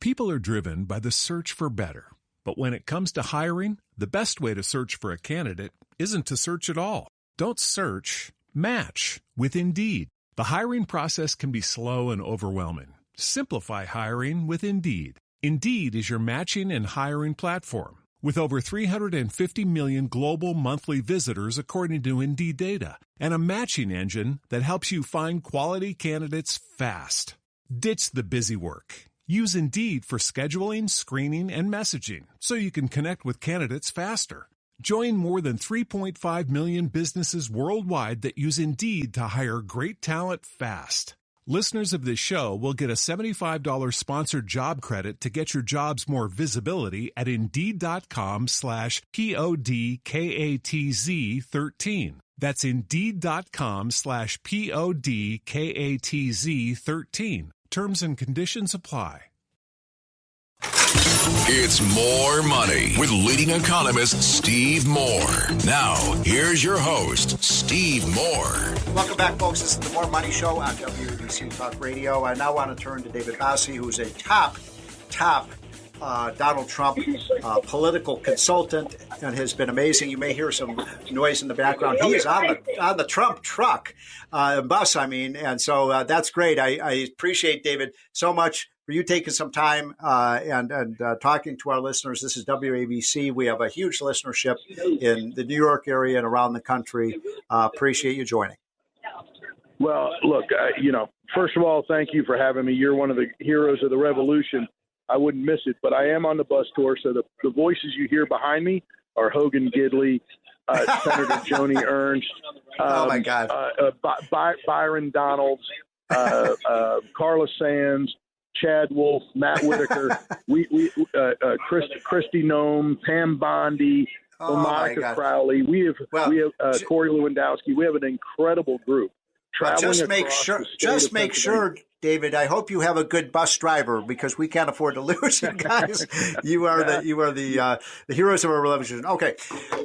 People are driven by the search for better. But when it comes to hiring, the best way to search for a candidate isn't to search at all. Don't search, match with Indeed. The hiring process can be slow and overwhelming. Simplify hiring with Indeed. Indeed is your matching and hiring platform. With over 350 million global monthly visitors according to Indeed data, and a matching engine that helps you find quality candidates fast. Ditch the busy work. Use Indeed for scheduling, screening, and messaging so you can connect with candidates faster. Join more than 3.5 million businesses worldwide that use Indeed to hire great talent fast. Listeners of this show will get a $75 sponsored job credit to get your jobs more visibility at Indeed.com/PODKATZ13. That's Indeed.com/PODKATZ13. Terms and conditions apply. It's More Money with leading economist Steve Moore. Now, here's your host, Steve Moore. Welcome back, folks. This is the More Money Show on WABC Talk Radio. I now want to turn to David Bossie, who's a top Donald Trump political consultant, and has been amazing. You may hear some noise in the background. He is on the Trump truck, bus, I mean, and so that's great. I appreciate, David, so much for you taking some time and talking to our listeners. This is WABC. We have a huge listenership in the New York area and around the country. Appreciate you joining. Well, look, first of all, thank you for having me. You're one of the heroes of the revolution. I wouldn't miss it, but I am on the bus tour, so the voices you hear behind me are Hogan Gidley, Senator Joni Ernst, oh my God, Byron Donalds, Carla Sands, Chad Wolf, Matt Whitaker, Kristi Noem, Pam Bondi, Monica Crowley. We have Corey Lewandowski. We have an incredible group. Just make sure, David, I hope you have a good bus driver, because we can't afford to lose you guys. You are the heroes of our revolution. Okay,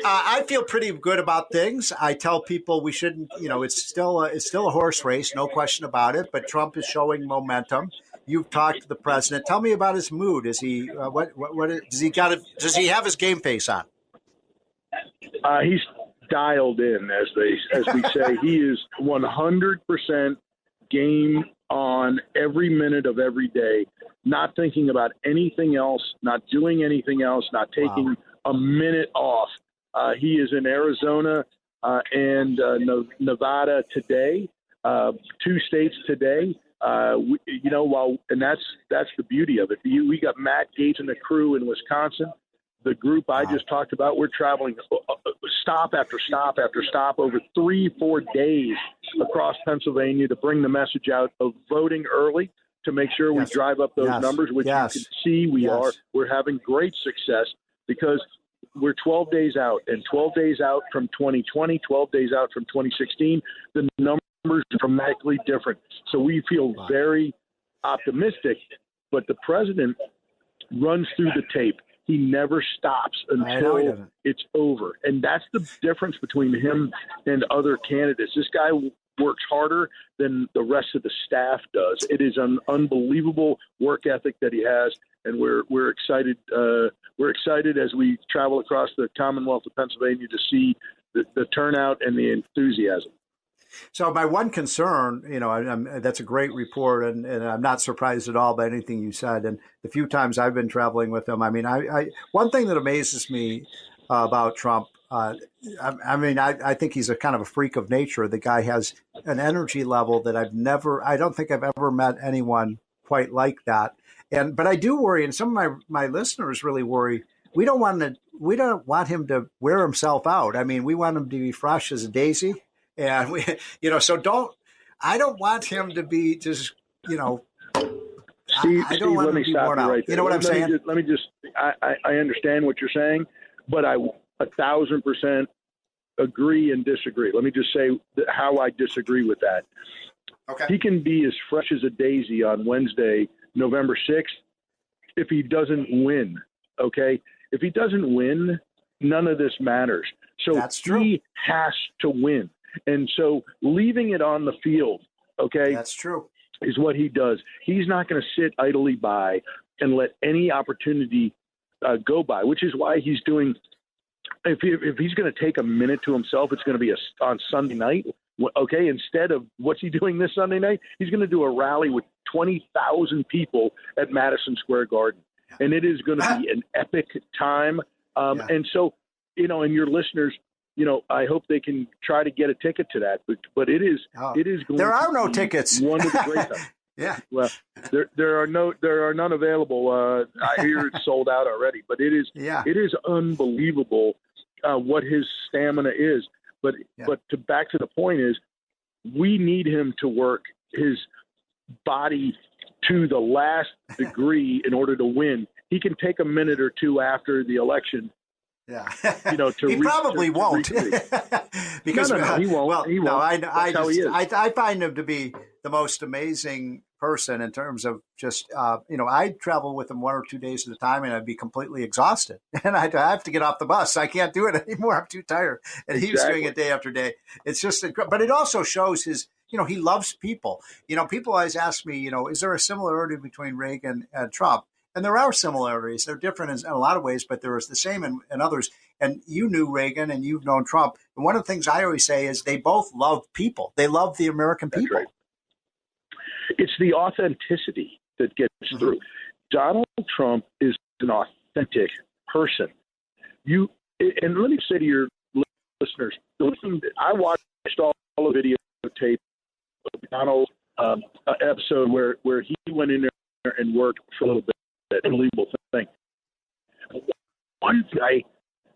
I feel pretty good about things. I tell people we shouldn't. It's still a horse race, no question about it. But Trump is showing momentum. You've talked to the president. Tell me about his mood. Is he does he have his game face on? He's dialed in, as we say. He is 100% game on every minute of every day, not thinking about anything else, not doing anything else, not taking a minute off. He is in Arizona and Nevada today, 2 states today. And that's the beauty of it. We got Matt Gaetz and the crew in Wisconsin. The group I just talked about, we're traveling stop after stop after stop over 3-4 days across Pennsylvania to bring the message out of voting early, to make sure we drive up those numbers, which you can see we're having great success, because we're 12 days out, and 12 days out from 2020, 12 days out from 2016, the numbers are dramatically different. So we feel very optimistic, but the president runs through the tape. He never stops until it's over. And that's the difference between him and other candidates. This guy works harder than the rest of the staff does. It is an unbelievable work ethic that he has, and we're excited. We're excited as we travel across the Commonwealth of Pennsylvania to see the turnout and the enthusiasm. So my one concern, that's a great report, and I'm not surprised at all by anything you said. And the few times I've been traveling with him, one thing that amazes me about Trump, I think he's a kind of a freak of nature. The guy has an energy level that I don't think I've ever met anyone quite like that. But I do worry, and some of my listeners really worry. We don't want him to wear himself out. I mean, we want him to be fresh as a daisy. And I don't want him to be just, Steve, I don't want him to be worn out. You know what I'm saying? I understand what you're saying, but I 1,000% agree and disagree. Let me just say how I disagree with that. Okay. He can be as fresh as a daisy on Wednesday, November 6th, if he doesn't win. Okay. If he doesn't win, none of this matters. So that's true. He has to win. And so leaving it on the field, okay, that's true, is what he does. He's not going to sit idly by and let any opportunity go by, which is why he's doing. If he's going to take a minute to himself, it's going to be on Sunday night. Okay, instead of what's he doing this Sunday night? He's going to do a rally with 20,000 people at Madison Square Garden, and it is going to be an epic time. And so, and your listeners, I hope they can try to get a ticket to that. But it is going. There are no tickets. One of the great times. Yeah. Well, there are none available. I hear it's sold out already, but it is unbelievable what his stamina is. But back to the point is, we need him to work his body to the last degree in order to win. He can take a minute or two after the election. Yeah, he probably won't. Because no, he won't. Well, he won't. I find him to be the most amazing person in terms of just, I travel with him 1 or 2 days at a time, and I'd be completely exhausted, and I have to get off the bus. I can't do it anymore. I'm too tired. And he was doing it day after day. It's just incredible. But it also shows his, he loves people. People always ask me, is there a similarity between Reagan and Trump? And there are similarities. They're different in a lot of ways, but there is the same in others. And you knew Reagan and you've known Trump. And one of the things I always say is they both love people. They love the American people. That's right. It's the authenticity that gets through. Donald Trump is an authentic person. And let me say to your listeners, I watched all the videotape of Donald's episode where he went in there and worked for a little bit. Unbelievable thing. One thing I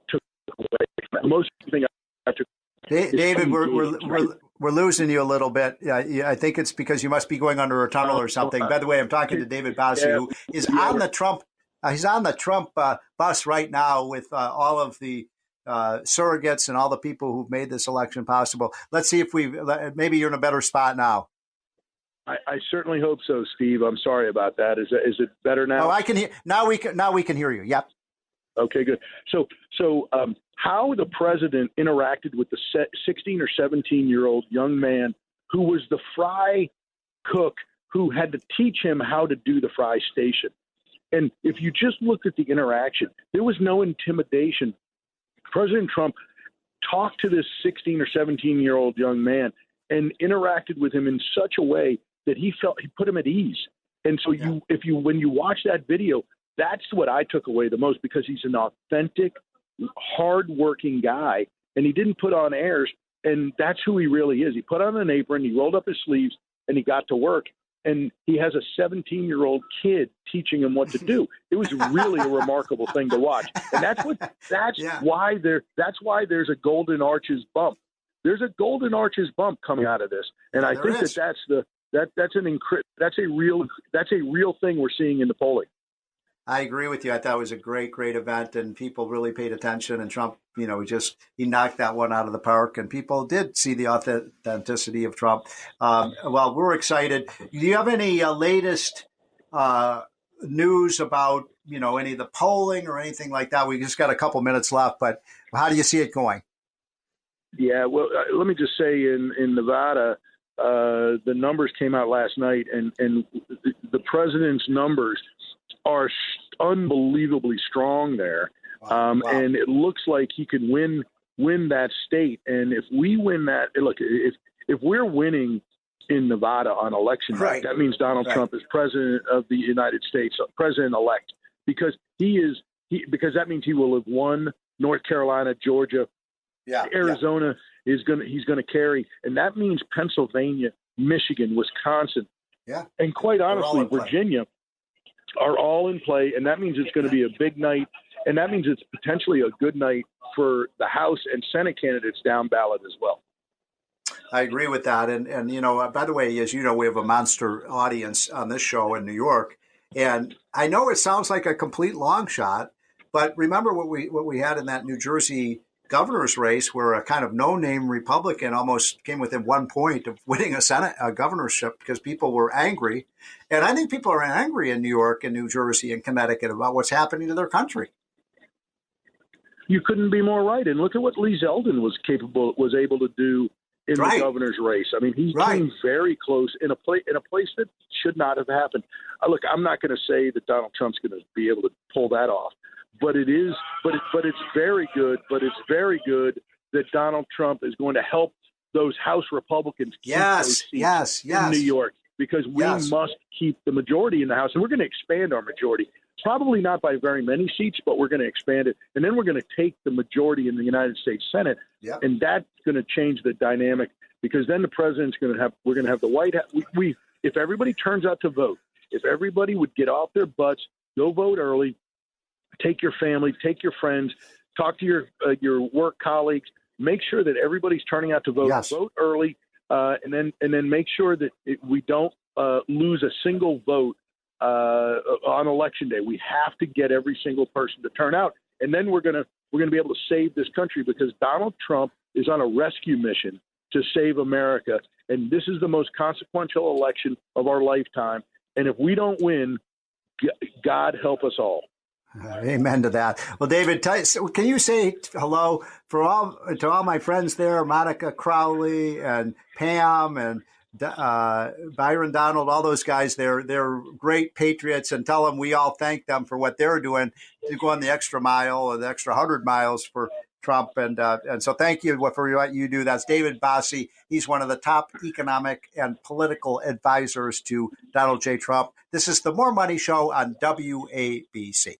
took away, most thing I took. David, we're losing you a little bit. I think it's because you must be going under a tunnel or something. By the way, I'm talking to David Bossie, who is on the Trump. He's on the Trump bus right now with all of the surrogates and all the people who've made this election possible. Let's see if maybe you're in a better spot now. I certainly hope so, Steve. I'm sorry about that. Is it better now? Oh, I can hear now. We can hear you. Yep. Okay, good. So how the president interacted with the 16 or 17-year-old young man who was the fry cook who had to teach him how to do the fry station. And if you just looked at the interaction, there was no intimidation. President Trump talked to this 16 or 17-year-old young man and interacted with him in such a way that he put him at ease. And so when you watch that video, that's what I took away the most, because he's an authentic, hardworking guy, and he didn't put on airs, and that's who he really is. He put on an apron, he rolled up his sleeves, and he got to work. And he has a 17-year-old kid teaching him what to do. It was really a remarkable thing to watch, and that's why there's a Golden Arches bump. There's a Golden Arches bump coming out of this, and I think that's a real thing we're seeing in the polling. I agree with you. I thought it was a great event, and people really paid attention. And Trump, he knocked that one out of the park, and people did see the authenticity of Trump. Well, we're excited. Do you have any latest news about any of the polling or anything like that? We just got a couple minutes left, but how do you see it going? Yeah, well, let me just say in Nevada, the numbers came out last night, and the president's numbers are unbelievably strong there. Wow. And it looks like he could win that state. And if we win that, look, if we're winning in Nevada on election night, that means Donald Trump is president of the United States, president-elect, because because that means he will have won North Carolina, Georgia, Arizona. He's going to carry, and that means Pennsylvania, Michigan, Wisconsin, and quite honestly, Virginia are all in play, and that means it's going to be a big night, and that means it's potentially a good night for the House and Senate candidates down ballot as well. I agree with that, and by the way, as you know, we have a monster audience on this show in New York, and I know it sounds like a complete long shot, but remember what we had in that New Jersey governor's race, where a kind of no-name Republican almost came within 1 point of winning a governorship because people were angry. And I think people are angry in New York and New Jersey and Connecticut about what's happening to their country. You couldn't be more right. And look at what Lee Zeldin was able to do in Right. the governor's race. I mean, he Right. came very close in a place that should not have happened. Look, I'm not going to say that Donald Trump's going to be able to pull that off, but it is. But it's very good. But it's very good that Donald Trump is going to help those House Republicans keep those seats in New York, because we must keep the majority in the House, and we're going to expand our majority. Probably not by very many seats, but we're going to expand it, and then we're going to take the majority in the United States Senate, and that's going to change the dynamic, because then the president's going to have. We're going to have the White House. If everybody turns out to vote, if everybody would get off their butts, go vote early, take your family, take your friends, talk to your work colleagues. Make sure that everybody's turning out to vote. Vote early, and then make sure that we don't lose a single vote on Election Day. We have to get every single person to turn out, and then we're gonna be able to save this country, because Donald Trump is on a rescue mission to save America, and this is the most consequential election of our lifetime. And if we don't win, God help us all. Amen to that. Well, David, can you say hello to all my friends there, Monica Crowley and Pam and Byron Donald, all those guys. They're great patriots, and tell them we all thank them for what they're doing to go on the extra mile or the extra 100 miles for Trump. And so thank you for what you do. That's David Bossie. He's one of the top economic and political advisors to Donald J. Trump. This is the More Money Show on WABC.